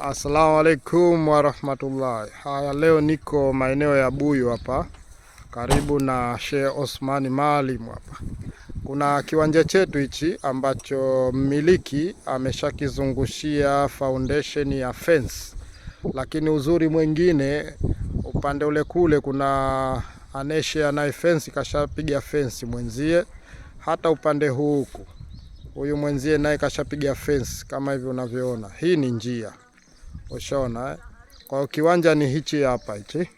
Assalamu alaikum warahmatullahi. Haya, leo niko maeneo ya Buyu hapa karibu na Sheikh Osman Maalim hapa. Kuna kiwanja chetu hichi ambacho mmiliki ameshakizungushia foundation ya fence, lakini uzuri mwingine upande ule kule kuna aneshe anaye fence kashapiga fence mwenzie, hata upande huku huyu mwenzie naye kashapiga fence kama hivi unavyoona. Hii ni njia, ushaona. Kwa kiwanja ni hichi hapa hichi.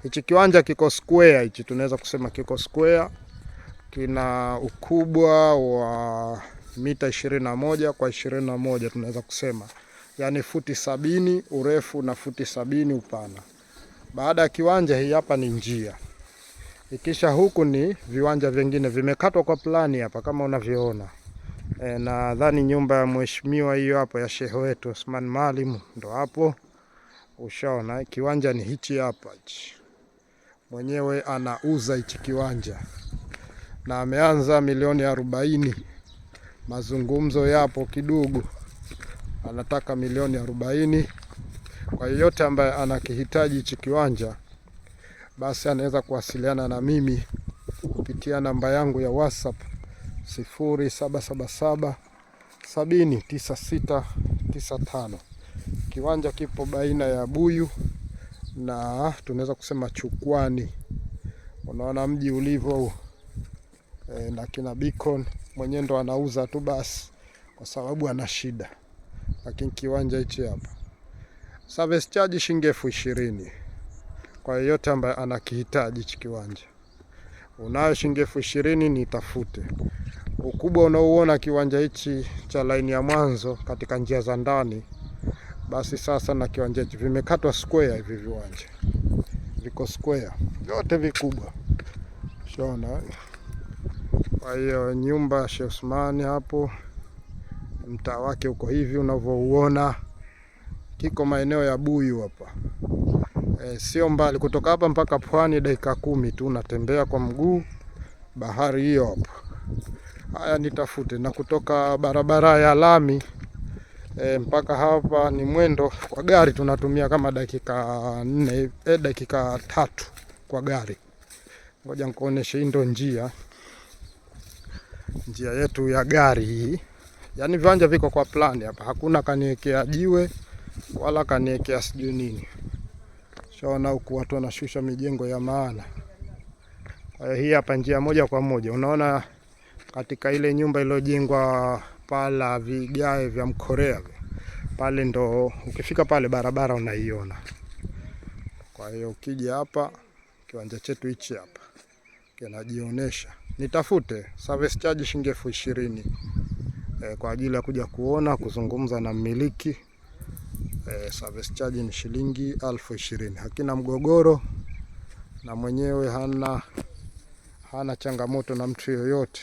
Hichi kiwanja kiko square hichi, tunaweza kusema kiko square. Kina ukubwa wa mita 21 kwa 21 tunaweza kusema. Yaani futi 70 urefu na futi 70 upana. Baada ya kiwanja hii hapa ni njia. Ikisha huku ni viwanja vingine vimekatwa kwa plani hapa kama unavyoona. Nadhani nyumba ya mheshimiwa hiyo hapo ya shehe wetu Osman Maalim ndo hapo. Ushaona, kiwanja ni hichi hapa hichi. Mwenyewe anauza hichi kiwanja na ameanza milioni 40. Mazungumzo yapo kidogo, anataka milioni 40. Kwa yote ambaye anakihitaji hichi kiwanja, basi anaweza kuwasiliana na mimi kupitia namba yangu ya WhatsApp 0777 709695. Kiwanja kipo baina ya Buyu na tunaweza kusema Chukwani. Unaona mji ulivyo na kina Beacon mwenyewe ndo anauza tu basi kwa sababu ana shida. Lakini kiwanja hichi hapa. Service charge shilingi 20,000. Kwa yote ambaye anakihitaji hichi kiwanja. Unayo shilingi 20,000 nitafute. Ukubwa unaoona kiwanja hichi cha line ya mwanzo katika njia za ndani, basi sasa na kiwanja hichi vimekatwa square hivi, viwanja viko square vyote vikubwa, unaona. Kwa hiyo nyumba ya Sheikh Osman hapo, mtaa wake uko hivi unavyouona, kiko maeneo ya Buyu hapa. Sio mbali kutoka hapa mpaka pwani, dakika 10 tu unatembea kwa mguu, bahari hiyo hapo. Haya, nitafute. Na kutoka barabara ya lami mpaka hapa ni mwendo kwa gari tunatumia kama dakika 4 dakika 3 kwa gari. Ngoja nikuoneshe, hii ndo njia yetu ya gari hii. Yaani viwanja viko kwa plani hapa, hakuna kaniwekea jiwe wala kaniwekea sijui nini. Shaona huku watu wanashusha mijengo ya maana. Kwa hiyo hii hapa njia moja kwa moja. Unaona katika ile nyumba iliyojengwa pala vigae vya Mkorea pale, ndo ukifika pale barabara unaiona. Kwa hiyo ukija hapa kiwanja chetu hichi hapa kinajionesha. Nitafute. Service charge shilingi 20,000 kwa ajili ya kuja kuona, kuzungumza na mmiliki. Service charge ni shilingi 20,000. Hakina mgogoro na mwenyewe hana changamoto na mtu yoyote.